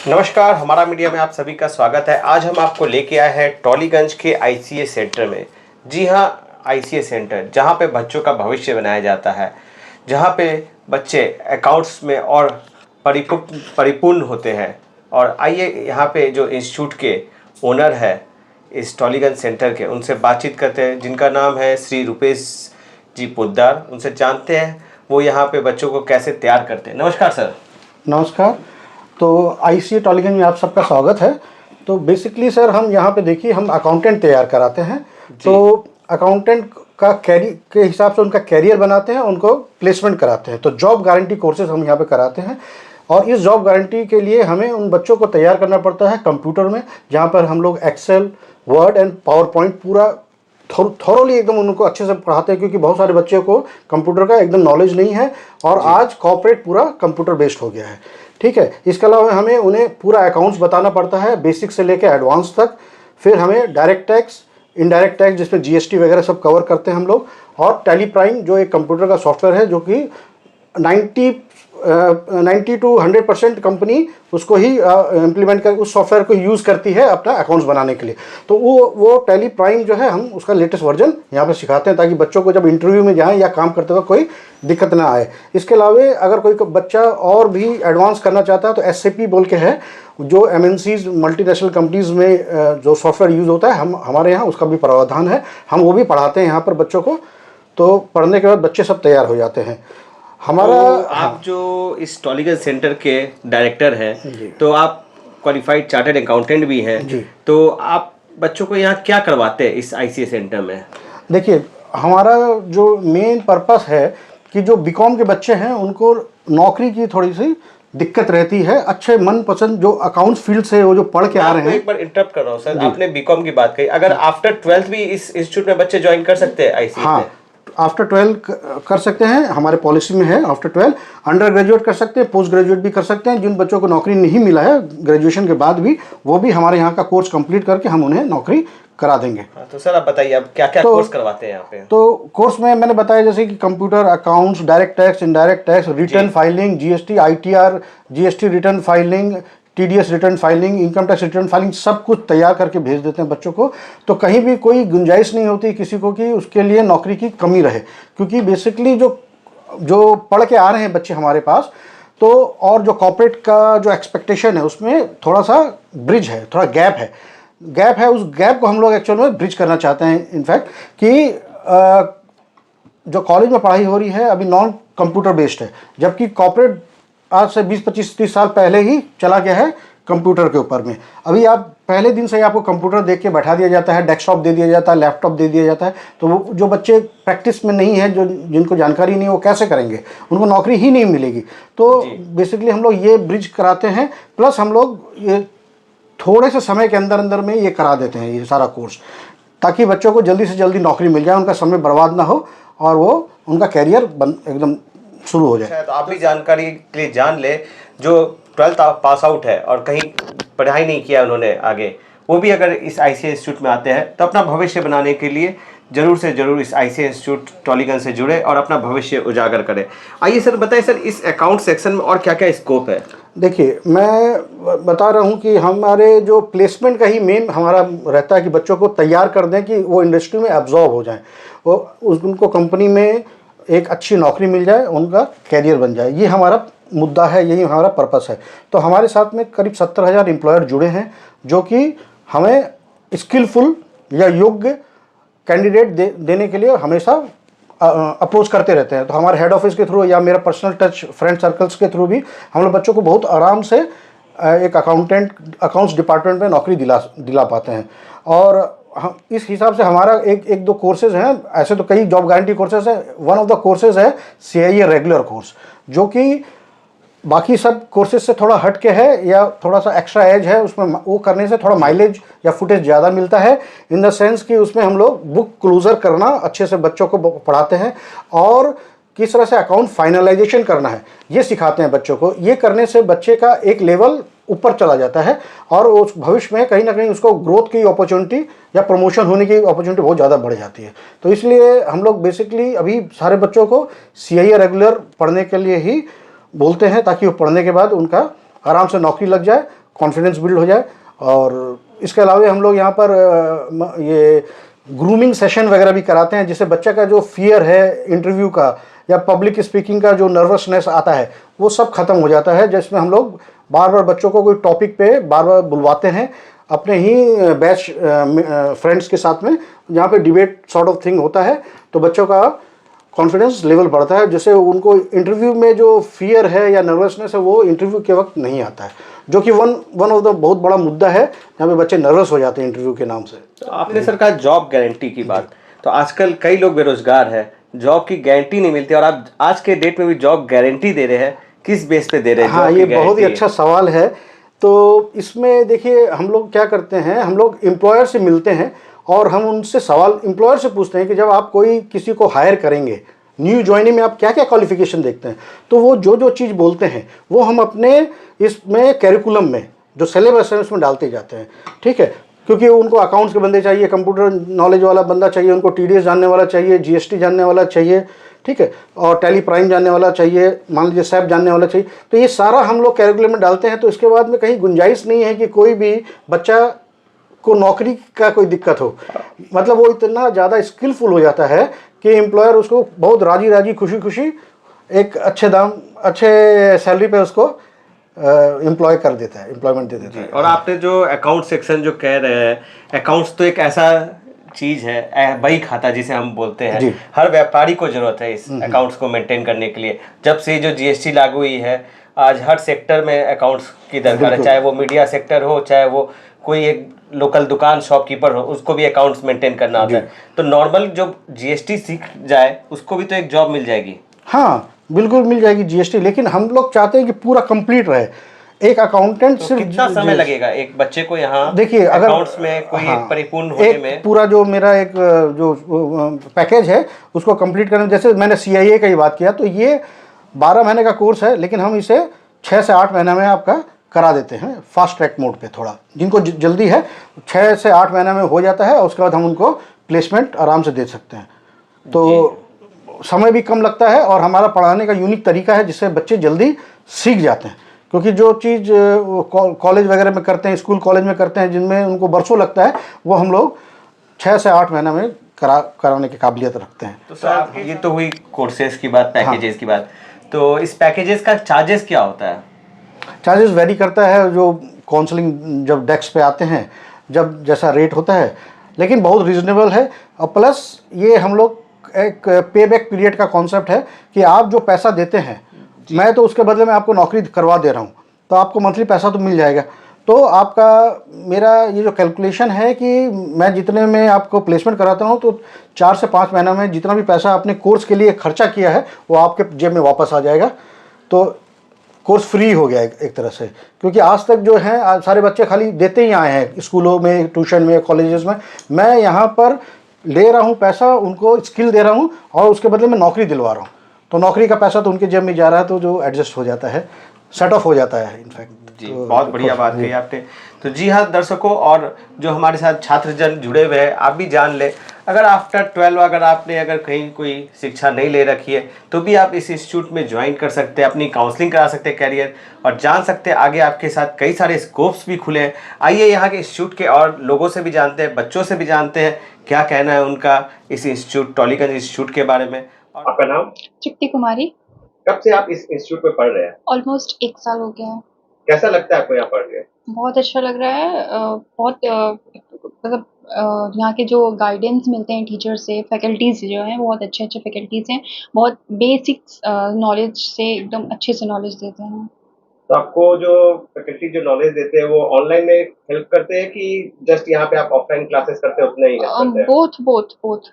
नमस्कार, हमारा मीडिया में आप सभी का स्वागत है। आज हम आपको लेके आए हैं टॉलीगंज के आईसीए सेंटर में। जी हाँ, आईसीए सेंटर जहाँ पे बच्चों का भविष्य बनाया जाता है, जहाँ पे बच्चे अकाउंट्स में और परिपूर्ण होते हैं। और आइए यहाँ पे जो इंस्टीट्यूट के ओनर है इस टॉलीगंज सेंटर के, उनसे बातचीत करते हैं, जिनका नाम है श्री रूपेश जी पोद्दार। उनसे जानते हैं वो यहाँ पे बच्चों को कैसे तैयार करते हैं। नमस्कार सर। नमस्कार। तो आईसीए टॉलीगंज में आप सबका स्वागत है। तो बेसिकली सर हम यहाँ पे देखिए हम अकाउंटेंट तैयार कराते हैं। तो अकाउंटेंट का कैरियर के हिसाब से उनका कैरियर बनाते हैं, उनको प्लेसमेंट कराते हैं। तो जॉब गारंटी कोर्सेज हम यहाँ पे कराते हैं। और इस जॉब गारंटी के लिए हमें उन बच्चों को तैयार करना पड़ता है कंप्यूटर में, जहाँ पर हम लोग Excel, Word and PowerPoint thoroughly थोरोली एकदम उनको अच्छे से पढ़ाते हैं, क्योंकि बहुत सारे बच्चों को कंप्यूटर का एकदम नॉलेज नहीं है। और आज कॉर्पोरेट पूरा कंप्यूटर बेस्ड हो गया है, ठीक है। इसके अलावा हमें उन्हें पूरा अकाउंट्स बताना पड़ता है, बेसिक से लेकर एडवांस तक। फिर हमें डायरेक्ट टैक्स, इनडायरेक्ट टैक्स जिसमें जीएसटी वगैरह सब कवर करते हैं हम लोग। और टैली प्राइम जो एक कंप्यूटर का सॉफ्टवेयर है, जो कि 90 to 100% कंपनी उसको ही इम्प्लीमेंट कर, उस सॉफ्टवेयर को यूज़ करती है अपना अकाउंट्स बनाने के लिए। तो वो टैली प्राइम जो है, हम उसका लेटेस्ट वर्जन यहाँ पे सिखाते हैं, ताकि बच्चों को जब इंटरव्यू में जाएं या काम करते वक्त कोई दिक्कत ना आए। इसके अलावा अगर कोई बच्चा और भी एडवांस करना चाहता है तो एसएपी बोल के है, जो एमएनसीज मल्टीनेशनल कंपनीज में जो सॉफ्टवेयर यूज़ होता है, हमारे यहाँ उसका भी प्रावधान है। हम वो भी पढ़ाते हैं यहाँ पर बच्चों को। तो पढ़ने के बाद बच्चे सब तैयार हो जाते हैं हमारा। तो आप जो इस टॉलीगंज सेंटर के डायरेक्टर हैं, तो आप क्वालिफाइड चार्टर्ड अकाउंटेंट भी हैं, तो आप बच्चों को यहाँ क्या करवाते हैं इस आईसीए सेंटर में? देखिए, हमारा जो मेन पर्पस है कि जो बीकॉम के बच्चे हैं उनको नौकरी की थोड़ी सी दिक्कत रहती है। अच्छे मनपसंद जो अकाउंट्स फील्ड से वो जो पढ़ के आ रहे हैं। एक बार इंटरप्ट कर रहा हूँ सर, आपने बीकॉम की बात कही, अगर आफ्टर 12th भी इस इंस्टीट्यूट में बच्चे ज्वाइन कर सकते हैं आईसीए? हाँ, आफ्टर 12 कर सकते हैं, हमारे पॉलिसी में है। आफ्टर 12 अंडर ग्रेजुएट कर सकते हैं, पोस्ट ग्रेजुएट भी कर सकते हैं। जिन बच्चों को नौकरी नहीं मिला है ग्रेजुएशन के बाद भी, वो भी हमारे यहाँ का कोर्स कंप्लीट करके हम उन्हें नौकरी करा देंगे। तो सर आप बताइए, अब क्या क्या कोर्स करवाते हैं यहाँ पे? तो कोर्स में मैंने बताया जैसे कि computer, accounts, direct tax, indirect tax, return filing, GST, ITR, GST return filing, TDS return filing, income tax return filing, सब कुछ तैयार करके भेज देते हैं बच्चों को। तो कहीं भी कोई गुंजाइश नहीं होती किसी को कि उसके लिए नौकरी की कमी रहे, क्योंकि बेसिकली जो पढ़ के आ रहे हैं बच्चे हमारे पास, तो और जो कॉर्पोरेट का जो एक्सपेक्टेशन है उसमें थोड़ा सा ब्रिज है, थोड़ा गैप है। उस गैप को हम लोग एक्चुअल में ब्रिज करना चाहते हैं। इनफैक्ट कि जो कॉलेज में पढ़ाई हो रही है अभी नॉन कंप्यूटर बेस्ड है, जबकि कॉर्पोरेट आज से 20-25-30 साल पहले ही चला गया है कंप्यूटर के ऊपर में। अभी आप पहले दिन से ही आपको कंप्यूटर देख के बैठा दिया जाता है, डेस्कटॉप दे दिया जाता है, लैपटॉप दे दिया जाता है। तो वो जो बच्चे प्रैक्टिस में नहीं है, जिनको जानकारी नहीं, वो कैसे करेंगे? उनको नौकरी ही नहीं मिलेगी। तो बेसिकली हम लोग ये ब्रिज कराते हैं। प्लस हम लोग ये थोड़े से समय के अंदर में ये करा देते हैं ये सारा कोर्स, ताकि बच्चों को जल्दी से जल्दी नौकरी मिल जाए, उनका समय बर्बाद ना हो और वो उनका कैरियर एकदम शुरू हो जाए। तो आप भी जानकारी के लिए जान ले, जो 12th पास आउट है और कहीं पढ़ाई नहीं किया उन्होंने आगे, वो भी अगर इस आईसीए इंस्टीट्यूट में आते हैं तो अपना भविष्य बनाने के लिए जरूर से जरूर इस आईसीए इंस्टीट्यूट टॉलीगंज से जुड़े और अपना भविष्य उजागर करें। आइए सर बताइए सर, इस अकाउंट सेक्शन में और क्या क्या स्कोप है? देखिए, मैं बता रहा हूँ कि हमारे जो प्लेसमेंट का ही मेन हमारा रहता है कि बच्चों को तैयार कर दें कि वो इंडस्ट्री में एब्जॉर्ब हो जाएं, वो उनको कंपनी में एक अच्छी नौकरी मिल जाए, उनका कैरियर बन जाए। ये हमारा मुद्दा है, यही हमारा पर्पस है। तो हमारे साथ में करीब 70,000 एम्प्लॉयर जुड़े हैं, जो कि हमें स्किलफुल या योग्य कैंडिडेट देने के लिए हमेशा अप्रोच करते रहते हैं। तो हमारे हेड ऑफिस के थ्रू या मेरा पर्सनल टच फ्रेंड सर्कल्स के थ्रू भी हम लोग बच्चों को बहुत आराम से एक अकाउंट्स डिपार्टमेंट में नौकरी दिला पाते हैं। और हम इस हिसाब से हमारा एक दो कोर्सेज हैं, ऐसे तो कई जॉब गारंटी कोर्सेज हैं। वन ऑफ द कोर्सेज है सीआईए रेगुलर कोर्स, जो कि बाकी सब कोर्सेज से थोड़ा हट के है या थोड़ा सा एक्स्ट्रा एज है। उसमें वो करने से थोड़ा माइलेज या फुटेज ज़्यादा मिलता है, इन द सेंस कि उसमें हम लोग बुक क्लोजर करना अच्छे से बच्चों को पढ़ाते हैं और किस तरह से अकाउंट फाइनलाइजेशन करना है ये सिखाते हैं बच्चों को। ये करने से बच्चे का एक लेवल ऊपर चला जाता है और उस भविष्य में कहीं ना कहीं उसको ग्रोथ की अपॉर्चुनिटी या प्रमोशन होने की अपॉर्चुनिटी बहुत ज़्यादा बढ़ जाती है। तो इसलिए हम लोग बेसिकली अभी सारे बच्चों को सीआईए रेगुलर पढ़ने के लिए ही बोलते हैं, ताकि वो पढ़ने के बाद उनका आराम से नौकरी लग जाए, कॉन्फिडेंस बिल्ड हो जाए। और इसके अलावा हम लोग यहाँ पर ये ग्रूमिंग सेशन वगैरह भी कराते हैं, जिससे बच्चा का जो फियर है इंटरव्यू का या पब्लिक स्पीकिंग का जो नर्वसनेस आता है वो सब खत्म हो जाता है, जिसमें हम लोग बार बार बच्चों को कोई टॉपिक पे बार बार बुलवाते हैं अपने ही बैच फ्रेंड्स के साथ में, जहाँ पे डिबेट सॉर्ट ऑफ थिंग होता है। तो बच्चों का कॉन्फिडेंस लेवल बढ़ता है, जिससे उनको इंटरव्यू में जो फियर है या नर्वसनेस है वो इंटरव्यू के वक्त नहीं आता है, जो कि वन ऑफ द बहुत बड़ा मुद्दा है जहाँ पे बच्चे नर्वस हो जाते हैं इंटरव्यू के नाम से। तो आपने सर कहा जॉब गारंटी की बात, तो आजकल कई लोग बेरोजगार है, जॉब की गारंटी नहीं मिलती, और आप आज के डेट में भी जॉब गारंटी दे रहे हैं, किस बेस पे दे रहे हैं? हाँ, job ये की बहुत ही guarantee? अच्छा सवाल है। तो इसमें देखिए हम लोग क्या करते हैं, हम लोग एम्प्लॉयर से मिलते हैं और हम उनसे सवाल एम्प्लॉयर से पूछते हैं कि जब आप कोई किसी को हायर करेंगे, न्यू ज्वाइनिंग में आप क्या क्या क्वालिफिकेशन देखते हैं। तो वो जो जो चीज़ बोलते हैं वो हम अपने इसमें कैरिकुलम में जो सिलेबस है उसमें डालते जाते हैं, ठीक है। क्योंकि उनको अकाउंट्स के बंदे चाहिए, कंप्यूटर नॉलेज वाला बंदा चाहिए, उनको टीडीएस जानने वाला चाहिए, जीएसटी जानने वाला चाहिए, ठीक है, और टैली प्राइम जानने वाला चाहिए, मान लीजिए सैप जानने वाला चाहिए। तो ये सारा हम लोग कैरिकुलम में डालते हैं। तो इसके बाद में कहीं गुंजाइश नहीं है कि कोई भी बच्चा को नौकरी का कोई दिक्कत हो। मतलब वो इतना ज़्यादा स्किलफुल हो जाता है कि एम्प्लॉयर उसको बहुत राजी राजी खुशी खुशी एक अच्छे दाम अच्छे सैलरी पे उसको एम्प्लॉय कर देता है, एम्प्लॉयमेंट दे देता है। और आपने जो अकाउंट सेक्शन जो कह रहे हैं, अकाउंट्स तो एक ऐसा चीज है, बही खाता जिसे हम बोलते हैं, जी। हर व्यापारी को जरूरत है इस अकाउंट्स को मेंटेन करने के लिए। जब से जो जीएसटी लागू हुई है, आज हर सेक्टर में अकाउंट्स की दरकार है, चाहे वो मीडिया सेक्टर हो, चाहे वो कोई एक लोकल दुकान शॉपकीपर हो, उसको भी अकाउंट्स मेंटेन करना होता है। तो नॉर्मल जो जीएसटी सीख जाए उसको भी तो एक जॉब मिल जाएगी। हाँ, बिल्कुल मिल जाएगी जीएसटी, लेकिन हम लोग चाहते हैं कि पूरा कंप्लीट रहे। एक अकाउंटेंट तो सिर्फ कितना समय लगेगा एक बच्चे को यहाँ देखिए, अगर अकाउंट्स में कोई हाँ, एक परिपूर्ण होने एक में? पूरा जो मेरा एक जो पैकेज है उसको कंप्लीट करने में, जैसे मैंने सीआईए का ही बात किया, तो ये 12 महीने का कोर्स है, लेकिन हम इसे 6 से 8 महीने में आपका करा देते हैं फास्ट ट्रैक मोड पे। थोड़ा जिनको जल्दी है 6 से 8 महीने में हो जाता है, और उसके बाद हम उनको प्लेसमेंट आराम से दे सकते हैं। तो समय भी कम लगता है और हमारा पढ़ाने का यूनिक तरीका है जिससे बच्चे जल्दी सीख जाते हैं। क्योंकि जो चीज़ कॉलेज वगैरह में करते हैं, स्कूल कॉलेज में करते हैं, जिनमें उनको बरसों लगता है, वो हम लोग 6 से 8 महीने में कराने की काबिलियत रखते हैं। तो सर ये तो हुई कोर्सेज की बात, पैकेजेस की बात। तो इस पैकेजेस का चार्जेस क्या होता है? चार्जेस वेरी करता है, जो काउंसलिंग जब डेस्क पे आते हैं, जब जैसा रेट होता है, लेकिन बहुत रीजनेबल है। और प्लस ये हम लोग एक पे बैक पीरियड का कॉन्सेप्ट है कि आप जो पैसा देते हैं, मैं तो उसके बदले में आपको नौकरी करवा दे रहा हूँ, तो आपको मंथली पैसा तो मिल जाएगा। तो आपका मेरा ये जो कैलकुलेशन है कि मैं जितने में आपको प्लेसमेंट कराता हूँ, तो 4 से 5 महीना में जितना भी पैसा आपने कोर्स के लिए खर्चा किया है वो आपके जेब में वापस आ जाएगा। तो कोर्स फ्री हो गया एक तरह से, क्योंकि आज तक जो है सारे बच्चे खाली देते ही आए हैं स्कूलों में, ट्यूशन में, कॉलेजेस में। मैं यहाँ पर ले रहा हूँ पैसा, उनको स्किल दे रहा हूँ और उसके बदले में नौकरी दिलवा रहा हूँ। तो नौकरी का पैसा तो उनके जेब में जा रहा है, तो जो एडजस्ट हो जाता है, सेट ऑफ हो जाता है इनफैक्ट। जी, तो बहुत बढ़िया बात कही आपने। तो जी हाँ दर्शकों, और जो हमारे साथ छात्रजन जुड़े हुए हैं, आप भी जान लें, अगर आफ्टर 12 अगर कहीं कोई शिक्षा नहीं ले रखी है, तो भी आप इस इंस्टीट्यूट में ज्वाइन कर सकते हैं, अपनी काउंसलिंग करा सकते हैं कैरियर, और जान सकते हैं आगे आपके साथ कई सारे स्कोप्स भी खुले हैं। आइए यहाँ के इंस्टीट्यूट के और लोगों से भी जानते हैं, बच्चों से भी जानते हैं क्या कहना है उनका इस इंस्टीट्यूट, टॉलीगंज इंस्टीट्यूट के बारे में। और आपका नाम? चिट्टी कुमारी। कब से आप इस इंस्टीट्यूट में पढ़ रहे हैं? ऑलमोस्ट 1 साल हो गया है। कैसा लगता है आपको यहाँ पढ़ के? बहुत अच्छा लग रहा है। बहुत मतलब यहाँ के जो गाइडेंस मिलते हैं टीचर से, फैकल्टीज़ जो हैं बहुत अच्छे फैकल्टीज़ हैं। बहुत बेसिक्स नॉलेज से एकदम अच्छे से नॉलेज देते हैं। तो आपको जो फैकल्टी जो नॉलेज देते हैं वो ऑनलाइन में हेल्प करते हैं कि जस्ट यहाँ पे आप ऑफलाइन क्लासेस करते हैं उतना ही हेल्प करते हैं? बोथ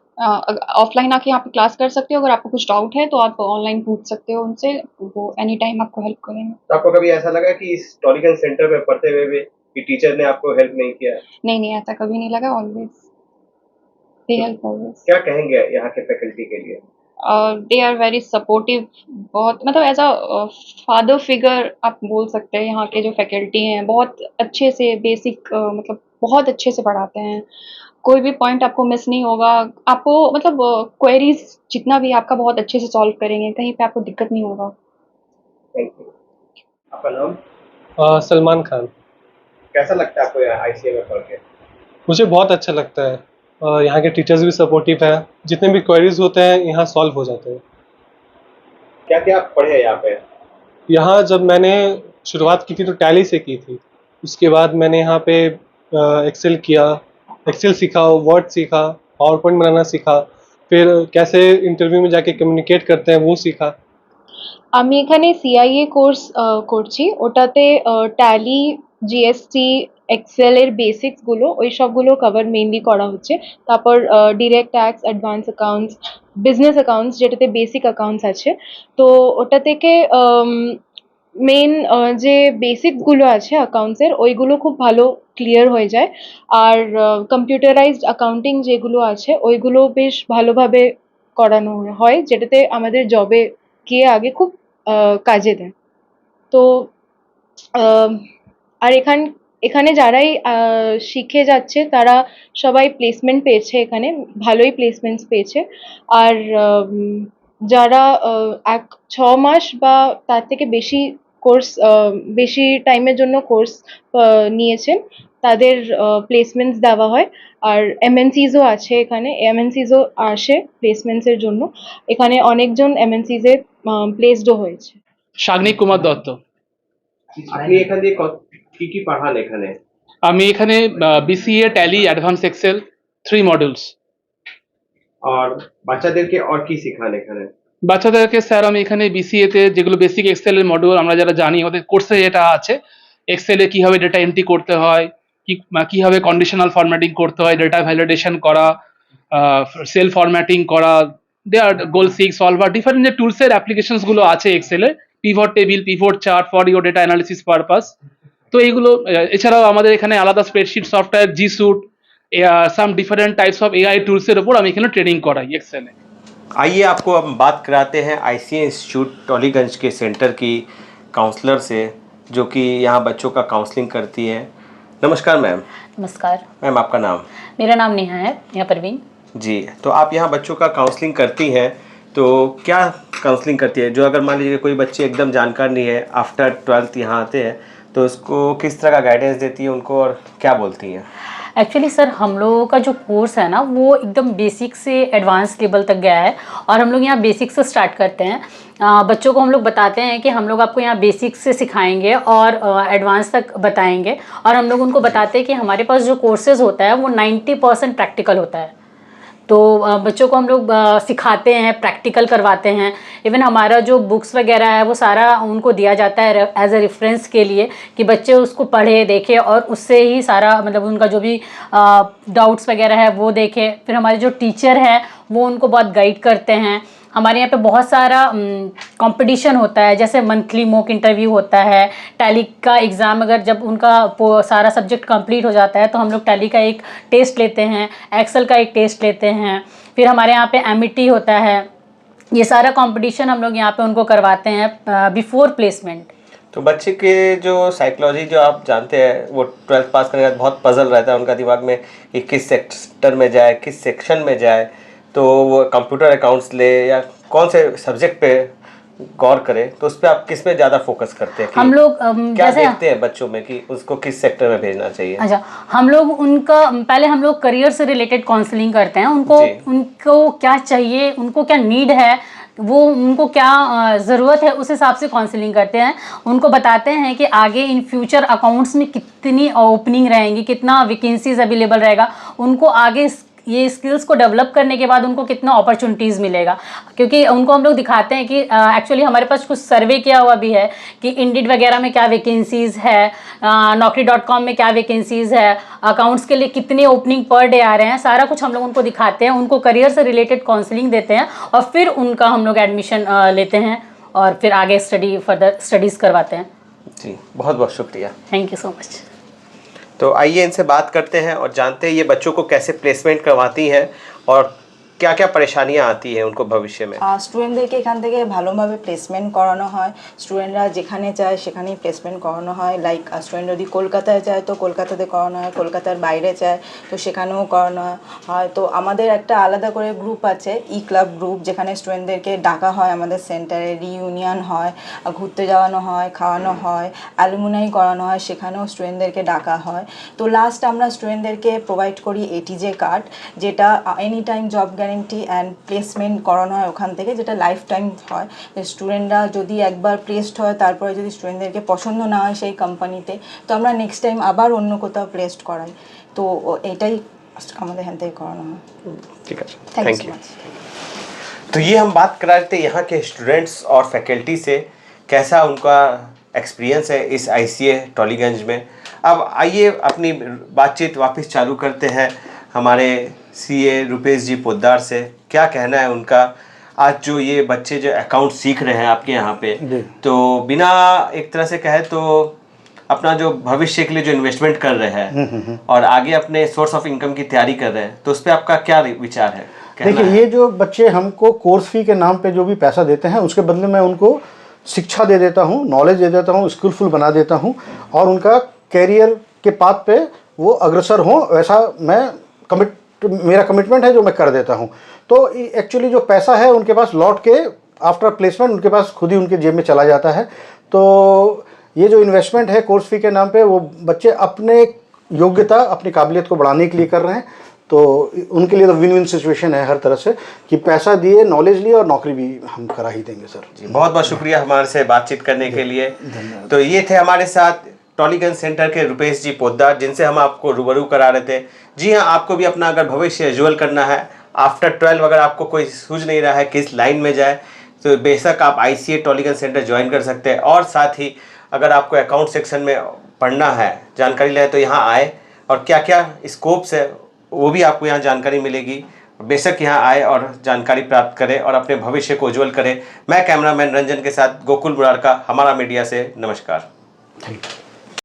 ऑफलाइन आके यहाँ पे क्लास कर सकते हो। अगर आपको कुछ डाउट है तो आप ऑनलाइन पूछ सकते हो उनसे, वो एनी टाइम आपको हेल्प करेंगे। तो आपको कभी ऐसा लगा कि इस टॉलीगंज सेंटर में पढ़ते हुए भी कि टीचर ने आपको हेल्प नहीं किया? नहीं, ऐसा कभी नहीं लगा। Always they help always. क्या कहेंगे यहाँ के फैकल्टी के लिए? They are very supportive. बहुत मतलब एज अ फादर फिगर आप बोल सकते हैं। यहाँ के जो फैकल्टी हैं बहुत अच्छे से बेसिक मतलब बहुत अच्छे से पढ़ाते हैं। कोई भी पॉइंट आपको मिस नहीं होगा। आपको मतलब क्वेरीज जितना भी आपका बहुत अच्छे से सॉल्व करेंगे, कहीं पे आपको दिक्कत नहीं होगा। Thank you. आपका नाम? सलमान खान। कैसा लगता है आपको आईसीए में पढ़ के? मुझे बहुत अच्छा लगता है। यहाँ के टीचर्स भी सपोर्टिव हैं, जितने भी क्वेरीज होते हैं यहाँ सॉल्व हो जाते हैं। क्या क्या आप पढ़े हैं यहाँ पे? यहाँ जब मैंने शुरुआत की थी तो टैली से की थी, उसके बाद मैंने यहाँ पे एक्सेल किया, एक्सेल सीखा, वर्ड सीखा, पावर पॉइंट बनाना सीखा, फिर कैसे इंटरव्यू में जाके कम्युनिकेट करते हैं वो सीखा। আমি এখানে সিআইএ কোর্স করছি, ওটাতে ট্যালি, জিএসটি, এক্সেল এর বেসিক্স গুলো ওই সবগুলো কভার মেইনলি করা হচ্ছে। তারপর direct tax, advance accounts, business accounts যেটাতে বেসিক অ্যাকাউন্টস আছে, তো ওটা থেকে মেইন যে বেসিকসগুলো আছে অ্যাকাউন্টসের ওইগুলো খুব ভালো ক্লিয়ার হয়ে যায়। আর কম্পিউটারাইজড অ্যাকাউন্টিং যেগুলো আছে ওইগুলো বেশ ভালোভাবে করানো হয়, যেটাতে আমাদের জবে গিয়ে আগে খুব কাজে দেয়। তো আম, আর এখানে যারাই শিখে যাচ্ছে তারা সবাই প্লেসমেন্ট পেয়েছে, এখানে ভালোই প্লেসমেন্টস পেয়েছে। আর যারা 6 মাস বা তার থেকে বেশি কোর্স, বেশি টাইমের জন্য কোর্স নিয়েছেন তাদের প্লেসমেন্টস দেওয়া হয়। আর এমএনসিজও আছে, এখানে এমএনসিজও আসে প্লেসমেন্টসের জন্য। এখানে অনেকজন এমএনসিজে প্লেসডও হয়েছে। সাগ্নিক কুমার দত্ত। আপনি এখান দিয়ে কি কি পড়ান এখানে? আমি এখানে BCA, Tally, advance Excel 3 modules. আর বাচ্চাদেরকে আর কি শেখান এখানে? বাচ্চাদেরকে স্যার আমি এখানে বিসিএ তে যেগুলো বেসিক এক্সেল এর মডিউল আমরা যারা জানি, ওদের কোর্সে যেটা আছে এক্সেলে কিভাবে ডেটা এন্ট্রি করতে হয়, কিভাবে কন্ডিশনাল ফরম্যাটিং করতে হয়, ডেটা ভ্যালিডেশন করা, সেল ফরম্যাটিং করা, there goal seek solver, different যে টুলসের অ্যাপ্লিকেশনস গুলো আছে এক্সেলে, pivot table, pivot chart for your data analysis purpose. তো এইগুলো এছাড়াও আমাদের এখানে আলাদা spreadsheet software, G Suite, some different types of AI টুলসের উপর আমি এখানে ট্রেনিং করাই एक्सेल। आइए आपको अब बात कराते हैं आईसीए इंस्टीट्यूट टॉलीगंज के सेंटर की काउंसलर से, जो कि यहाँ बच्चों का काउंसलिंग करती हैं। नमस्कार मैम। नमस्कार, मैम आपका नाम? मेरा नाम नेहा है, नेहा परवीन। जी, तो आप यहाँ बच्चों का काउंसलिंग करती हैं, तो क्या काउंसलिंग करती है? जो अगर मान लीजिए कोई बच्चे एकदम जानकार नहीं है, आफ्टर 12th यहाँ आते हैं, तो उसको किस तरह का गाइडेंस देती है उनको और क्या बोलती हैं? एक्चुअली सर हम लोगों का जो कोर्स है ना वो एकदम बेसिक से एडवांस लेवल तक गया है, और हम लोग यहाँ बेसिक से स्टार्ट करते हैं। बच्चों को हम लोग बताते हैं कि हम लोग आपको यहाँ बेसिक से सिखाएंगे और एडवांस तक बताएंगे, और हम लोग उनको बताते हैं कि हमारे पास जो कोर्सेज़ होता है वो 90% प्रैक्टिकल होता है। तो बच्चों को हम लोग सिखाते हैं, प्रैक्टिकल करवाते हैं। इवन हमारा जो बुक्स वगैरह है वो सारा उनको दिया जाता है एज अ रेफरेंस के लिए, कि बच्चे उसको पढ़े देखें और उससे ही सारा मतलब उनका जो भी डाउट्स वगैरह है वो देखें। फिर हमारे जो टीचर हैं वो उनको बहुत गाइड करते हैं। हमारे यहाँ पे बहुत सारा कंपटीशन होता है, जैसे मंथली मॉक इंटरव्यू होता है, टैली का एग्ज़ाम अगर जब उनका सारा सब्जेक्ट कंप्लीट हो जाता है तो हम लोग टैली का एक टेस्ट लेते हैं, एक्सेल का एक टेस्ट लेते हैं। फिर हमारे यहाँ पे एमईटी होता है। ये सारा कंपटीशन हम लोग यहाँ पे उनको करवाते हैं बिफोर प्लेसमेंट। तो बच्चे के जो साइकोलॉजी जो आप जानते हैं, वो 12th पास करने के बाद बहुत पजल रहता है उनका दिमाग में कि किस सेक्टर में जाए, किस सेक्शन में जाए, तो वो कंप्यूटर अकाउंट्स ले या कौन से सब्जेक्ट पे गौर करे, तो उस पर आप किस में ज़्यादा फोकस करते हैं? हम लोग क्या देखते हैं बच्चों में कि उसको किस सेक्टर में भेजना चाहिए? अच्छा, हम लोग उनका पहले हम लोग करियर से रिलेटेड काउंसलिंग करते हैं। उनको क्या चाहिए, उनको क्या नीड है, वो उनको क्या ज़रूरत है, उस हिसाब से काउंसलिंग करते हैं। उनको बताते हैं कि आगे इन फ्यूचर अकाउंट्स में कितनी ओपनिंग रहेंगी, कितना वैकेंसीज अवेलेबल रहेगा, उनको आगे ये स्किल्स को डेवलप करने के बाद उनको कितना अपॉर्चुनिटीज़ मिलेगा। क्योंकि उनको हम लोग दिखाते हैं कि एक्चुअली हमारे पास कुछ सर्वे किया हुआ भी है कि इंडीड वगैरह में क्या वैकेंसीज़ है, naukri.com में क्या वैकेंसीज़ है, अकाउंट्स के लिए कितने ओपनिंग पर डे आ रहे हैं, सारा कुछ हम लोग उनको दिखाते हैं। उनको करियर से रिलेटेड काउंसलिंग देते हैं और फिर उनका हम लोग एडमिशन लेते हैं और फिर आगे फर्दर स्टडीज़ करवाते हैं। जी, बहुत बहुत शुक्रिया। Thank you so much. तो आइए इनसे बात करते हैं और जानते हैं ये बच्चों को कैसे प्लेसमेंट करवाती हैं और क्या क्या परेशानियां आती हैं उनको भविष्य में? স্টুডেন্টদেরকে এখান থেকে ভালোভাবে প্লেসমেন্ট করানো হয়। স্টুডেন্টরা যেখানে চায় সেখানেই প্লেসমেন্ট করানো হয়। লাইক স্টুডেন্ট যদি কলকাতায় চায় তো কলকাতাতে করানো হয়, কলকাতার বাইরে চায় তো সেখানেও করানো হয়। তো আমাদের একটা আলাদা করে গ্রুপ আছে, ই ক্লাব গ্রুপ, যেখানে স্টুডেন্টদেরকে ডাকা হয় আমাদের সেন্টারে, রিইউনিয়ন হয়, ঘুরতে যাওয়ানো হয়, খাওয়ানো হয়, অ্যালুমিনাই করানো হয়, সেখানেও স্টুডেন্টদেরকে ডাকা হয়। তো লাস্ট আমরা স্টুডেন্টদেরকে প্রোভাইড করি এটিজে কার্ড, যেটা any time job guarantee and placement করানো হয় ওখান থেকে, যেটা লাইফ টাইম হয়। স্টুডেন্টরা যদি একবার প্লেসড হয়, তারপরে যদি স্টুডেন্টদেরকে পছন্দ না হয় সেই কোম্পানিতে, তো আমরা নেক্সট টাইম আবার অন্য কোথাও প্লেসড করাই। তো এটাই আমাদের এখান থেকে করানো হয়। ठीक है, thank thank you you. So much. तो ये हम बात कर रहे थे यहाँ के स्टूडेंट्स और फैकल्टी से, कैसा उनका एक्सपीरियंस है इस आईसीए टॉलीगंज में। अब आइए अपनी बातचीत वापस चालू करते हैं हमारे सीए रुपेश जी पोद्दार से। क्या कहना है उनका, आज जो ये बच्चे जो अकाउंट सीख रहे हैं आपके यहाँ पे, जी। तो बिना एक तरह से कहे तो अपना जो भविष्य के लिए जो इन्वेस्टमेंट कर रहे हैं और आगे अपने सोर्स ऑफ इनकम की तैयारी कर रहे हैं, तो उस पर आपका क्या विचार है? कहना देखिए, है? ये जो बच्चे हमको कोर्स फी के नाम पे जो भी पैसा देते हैं, उसके बदले मैं उनको शिक्षा दे देता हूँ, नॉलेज दे देता हूँ, स्किलफुल बना देता हूँ, और उनका कैरियर के पाथ पे वो अग्रसर हों, वैसा मैं मेरा कमिटमेंट है जो मैं कर देता हूँ। तो एक्चुअली जो पैसा है उनके पास लौट के आफ्टर प्लेसमेंट उनके पास खुद ही उनके जेब में चला जाता है। तो ये जो इन्वेस्टमेंट है कोर्स फी के नाम पे, वो बच्चे अपने योग्यता, अपनी काबिलियत को बढ़ाने के लिए कर रहे हैं। तो उनके लिए तो विन विन सिचुएशन है हर तरह से, कि पैसा दिए, नॉलेज लिए और नौकरी भी हम करा ही देंगे सर। जी, बहुत बहुत शुक्रिया हमारे से बातचीत करने के लिए। तो ये थे हमारे साथ टॉलीगंज सेंटर के रुपेश जी पोद्दार, जिनसे हम आपको रूबरू करा रहे थे। जी हाँ, आपको भी अपना अगर भविष्य उज्ज्वल करना है, आफ्टर 12 अगर आपको कोई सूझ नहीं रहा है किस लाइन में जाए, तो बेशक आप आईसीए टॉलीगंज सेंटर ज्वाइन कर सकते हैं। और साथ ही अगर आपको अकाउंट सेक्शन में पढ़ना है, जानकारी लें, तो यहाँ आए और क्या क्या स्कोप्स है वो भी आपको यहाँ जानकारी मिलेगी। बेशक यहाँ आए और जानकारी प्राप्त करें और अपने भविष्य को उज्ज्वल करें। मैं कैमरामैन रंजन के साथ गोकुल मुरारका, हमारा मीडिया से नमस्कार। Thank you.